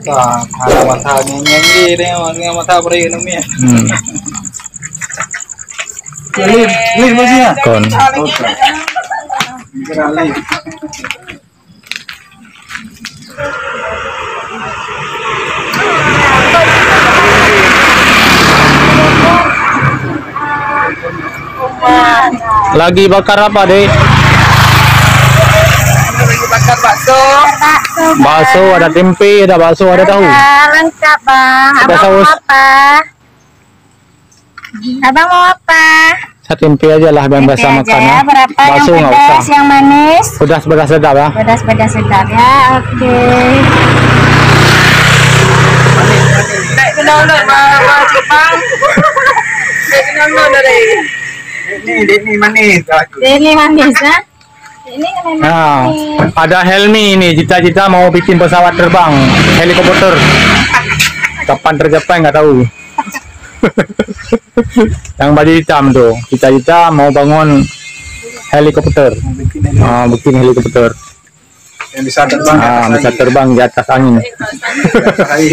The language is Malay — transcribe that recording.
Ada mata nyanyi deh, mata beri namanya. Lih masih Kon. Lagi bakar apa, Dek? Lagi bakar bakso. Bakso, ada tempe, ada bakso, ada tahu. Lengkap, Bang. Ada Abang saus. mau apa? Abang mau apa? Saya tempe aja lah yang biasa Tempe makan. aja ya. Berapa Bakso yang nggak pedas, usah. yang manis? Pedas-pedas sedap ya. Pedas-pedas sedap ya. Oke. Dek kenal dek bawa Jepang. Dek kenal dari. Ini manis. Ini manis, ha? Ini kan memang Nah, manis. ada Helmi ini cita-cita mau bikin pesawat terbang, helikopter. Kapan tercapai nggak tahu. Yang baju hitam tuh, cita-cita mau bangun helikopter. Bikin helikopter. Yang bisa terbang. Bisa terbang di atas angin. Jadi,